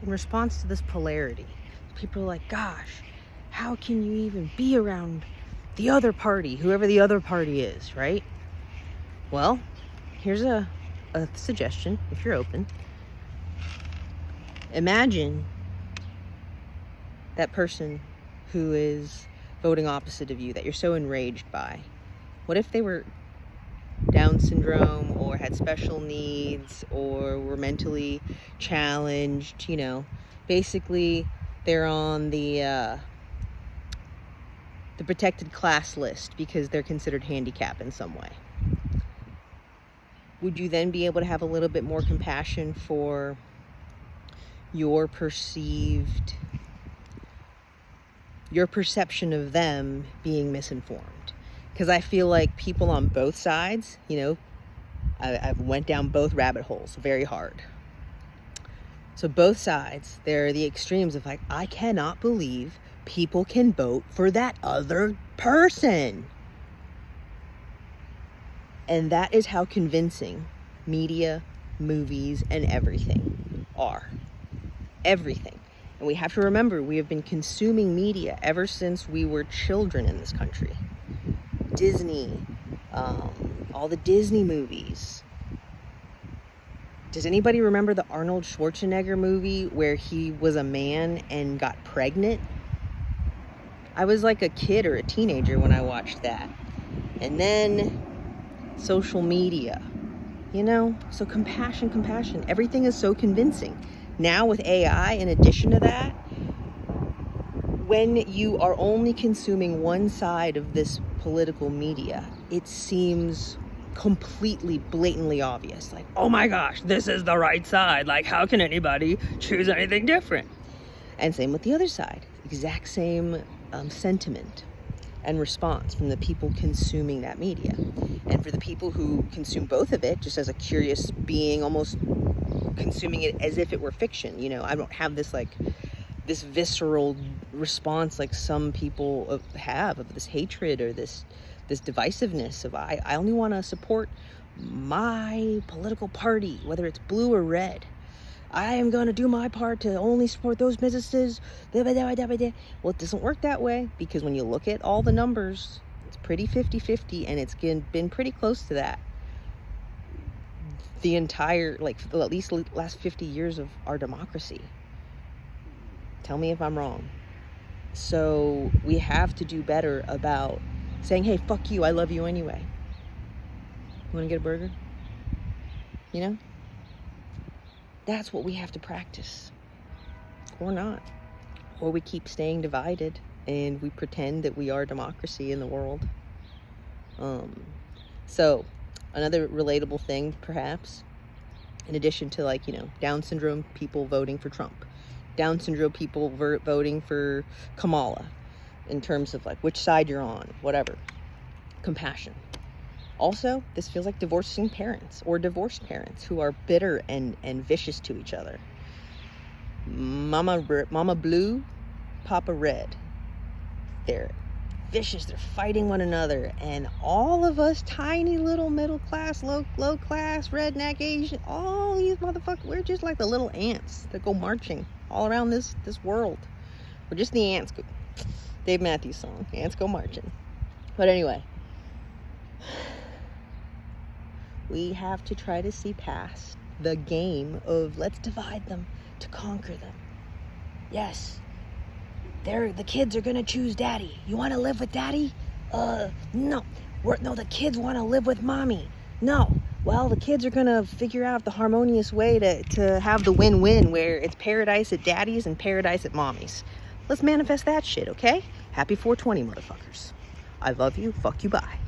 in response to this polarity. People are like, gosh, how can you even be around the other party, whoever the other party is, right? Well, here's a suggestion, if you're open. Imagine that person who is voting opposite of you, that you're so enraged by. What if they were Down syndrome or had special needs or were mentally challenged? Basically they're on the protected class list because they're considered handicapped in some way. Would you then be able to have a little bit more compassion for your perception of them being misinformed? Because I feel like people on both sides, I've went down both rabbit holes very hard. So both sides, they're the extremes of like, I cannot believe people can vote for that other person. And that is how convincing media, movies, and everything are. Everything. And we have to remember, we have been consuming media ever since we were children in this country. Disney, all the Disney movies. Does anybody remember the Arnold Schwarzenegger movie where he was a man and got pregnant? I was like a kid or a teenager when I watched that. And then social media, so compassion. Everything is so convincing. Now with AI, in addition to that, when you are only consuming one side of this political media, it seems completely blatantly obvious. Like, oh my gosh, this is the right side. Like, how can anybody choose anything different? And same with the other side. Exact same sentiment and response from the people consuming that media. And for the people who consume both of it, just as a curious being, almost consuming it as if it were fiction, I don't have this visceral response like some people have of this hatred or this divisiveness of I only want to support my political party, whether it's blue or red. I am going to do my part to only support those businesses. Well, it doesn't work that way, because when you look at all the numbers, it's pretty 50-50, and it's been pretty close to that the entire, at least last 50 years of our democracy. Tell me if I'm wrong. So we have to do better about saying, hey, fuck you, I love you anyway. You want to get a burger? That's what we have to practice. Or not. Or we keep staying divided and we pretend that we are democracy in the world. So another relatable thing, perhaps, in addition to Down syndrome people voting for Trump, Down syndrome people voting for Kamala, in terms of which side you're on, whatever. Compassion. Also, this feels like divorcing parents or divorced parents who are bitter and vicious to each other. Mama blue, Papa red. They're vicious, they're fighting one another, and all of us tiny little middle class, low class, redneck Asian, all these motherfuckers, we're just like the little ants that go marching all around this world. We're just the ants. Dave Matthews song, ants go marching. But anyway, we have to try to see past the game of let's divide them to conquer them. Yes, the kids are gonna choose daddy. You want to live with daddy? No. The kids want to live with mommy. No. Well, the kids are gonna figure out the harmonious way to have the win-win, where it's paradise at daddy's and paradise at mommy's. Let's manifest that shit, okay? Happy 420, motherfuckers. I love you. Fuck you. Bye.